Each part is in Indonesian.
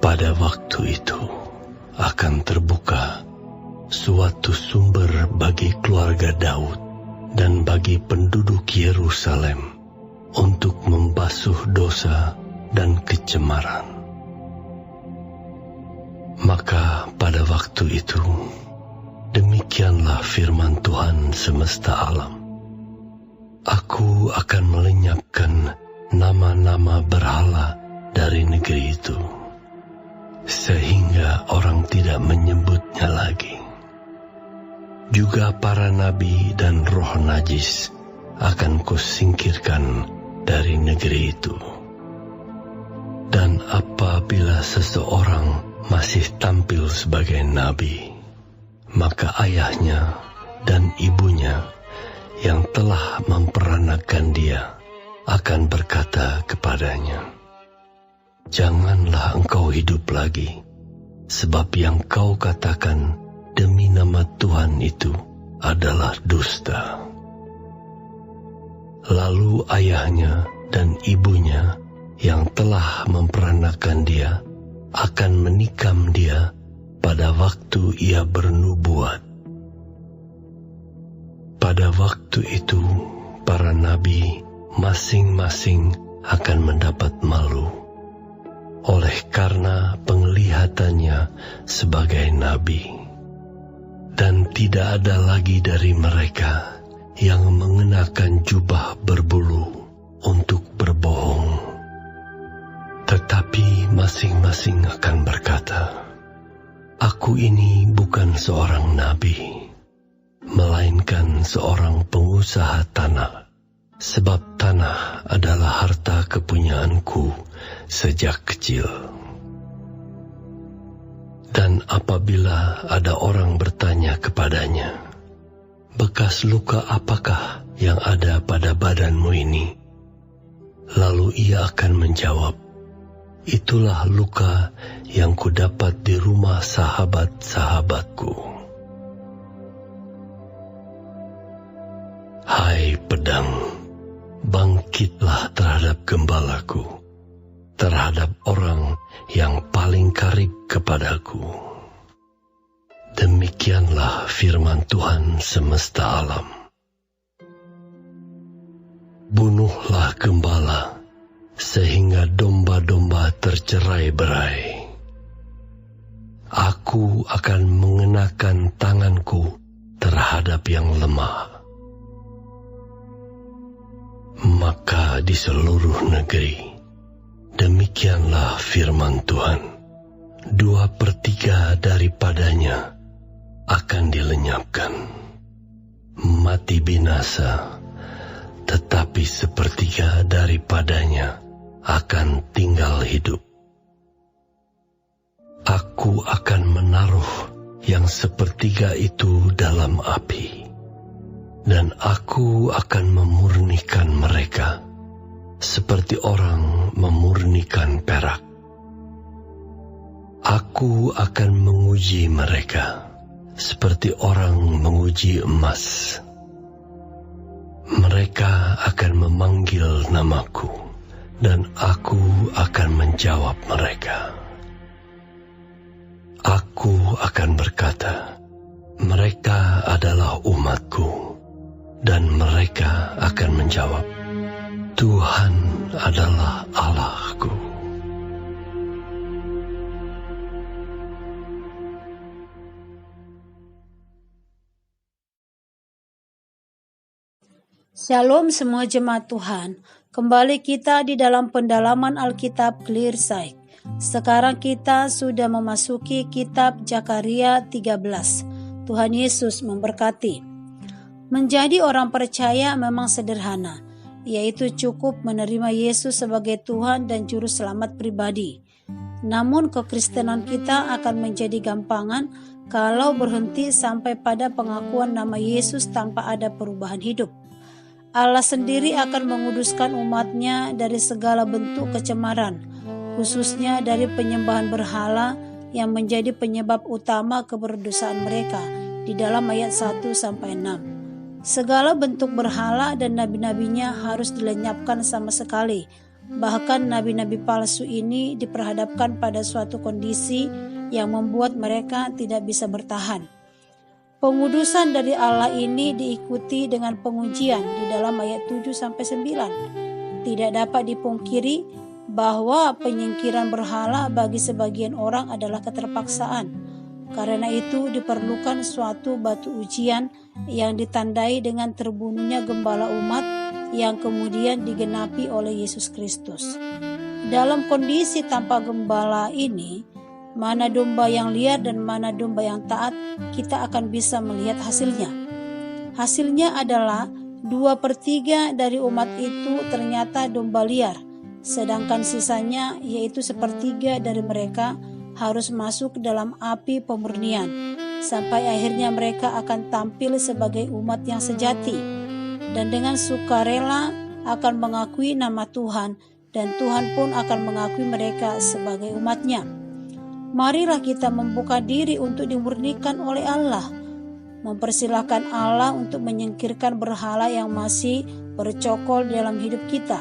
Pada waktu itu akan terbuka suatu sumber bagi keluarga Daud dan bagi penduduk Yerusalem untuk membasuh dosa dan kecemaran. Maka pada waktu itu, demikianlah firman Tuhan semesta alam. Aku akan melenyapkan nama-nama berhala dari negeri itu, sehingga orang tidak menyebutnya lagi. Juga para nabi dan roh najis akan kusingkirkan dari negeri itu. Dan apabila seseorang masih tampil sebagai nabi, maka ayahnya dan ibunya yang telah memperanakan dia akan berkata kepadanya, "Janganlah engkau hidup lagi, sebab yang kau katakan demi nama Tuhan itu adalah dusta." Lalu ayahnya dan ibunya yang telah memperanakan dia akan menikam dia pada waktu ia bernubuat. Pada waktu itu, para nabi masing-masing akan mendapat malu oleh karena penglihatannya sebagai nabi. Dan tidak ada lagi dari mereka yang mengenakan jubah berbulu untuk berbohong. Tetapi masing-masing akan berkata, "Aku ini bukan seorang nabi, melainkan seorang pengusaha tanah, sebab tanah adalah harta kepunyaanku sejak kecil." Dan apabila ada orang bertanya kepadanya, "Bekas luka apakah yang ada pada badanmu ini?" Lalu ia akan menjawab, "Itulah luka yang kudapat di rumah sahabat-sahabatku." Hai pedang, bangkitlah terhadap gembalaku, terhadap orang yang paling karib kepadaku. Demikianlah firman Tuhan semesta alam. Bunuhlah gembala, sehingga domba-domba tercerai-berai. Aku akan mengenakan tanganku terhadap yang lemah. Maka di seluruh negeri, demikianlah firman Tuhan, 2/3 daripadanya akan dilenyapkan, mati binasa, tetapi 1/3 daripadanya akan tinggal hidup. Aku akan menaruh yang 1/3 itu dalam api, dan aku akan memurnikan mereka seperti orang memurnikan perak. Aku akan menguji mereka seperti orang menguji emas. Mereka akan memanggil namaku, dan aku akan menjawab mereka. Aku akan berkata, "Mereka adalah umatku," dan mereka akan menjawab, "Tuhan adalah Allahku." Shalom semua jemaat Tuhan. Kembali kita di dalam pendalaman Alkitab Clear Sight. Sekarang kita sudah memasuki kitab Zakaria 13. Tuhan Yesus memberkati. Menjadi orang percaya memang sederhana, yaitu cukup menerima Yesus sebagai Tuhan dan Juru Selamat pribadi. Namun kekristenan kita akan menjadi gampangan kalau berhenti sampai pada pengakuan nama Yesus tanpa ada perubahan hidup. Allah sendiri akan menguduskan umatnya dari segala bentuk kecemaran, khususnya dari penyembahan berhala yang menjadi penyebab utama keberdosaan mereka di dalam ayat 1-6. Segala bentuk berhala dan nabi-nabinya harus dilenyapkan sama sekali, Bahkan nabi-nabi palsu ini diperhadapkan pada suatu kondisi yang membuat mereka tidak bisa bertahan. Pengudusan dari Allah ini diikuti dengan pengujian di dalam ayat 7-9. Tidak dapat dipungkiri bahwa penyingkiran berhala bagi sebagian orang adalah keterpaksaan. Karena itu diperlukan suatu batu ujian yang ditandai dengan terbunuhnya gembala umat yang kemudian digenapi oleh Yesus Kristus. Dalam kondisi tanpa gembala ini, mana domba yang liar dan mana domba yang taat, kita akan bisa melihat hasilnya. Hasilnya adalah 2/3 dari umat itu ternyata domba liar, sedangkan sisanya yaitu 1/3 dari mereka harus masuk dalam api pemurnian, sampai akhirnya mereka akan tampil sebagai umat yang sejati, dan dengan sukarela akan mengakui nama Tuhan, dan Tuhan pun akan mengakui mereka sebagai umatnya. Marilah kita membuka diri untuk dimurnikan oleh Allah, mempersilahkan Allah untuk menyingkirkan berhala yang masih bercokol dalam hidup kita,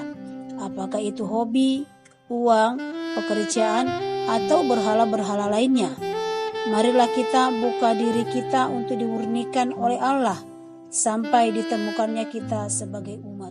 apakah itu hobi, uang, pekerjaan, atau berhala-berhala lainnya. Marilah kita buka diri kita untuk dimurnikan oleh Allah sampai ditemukannya kita sebagai umat.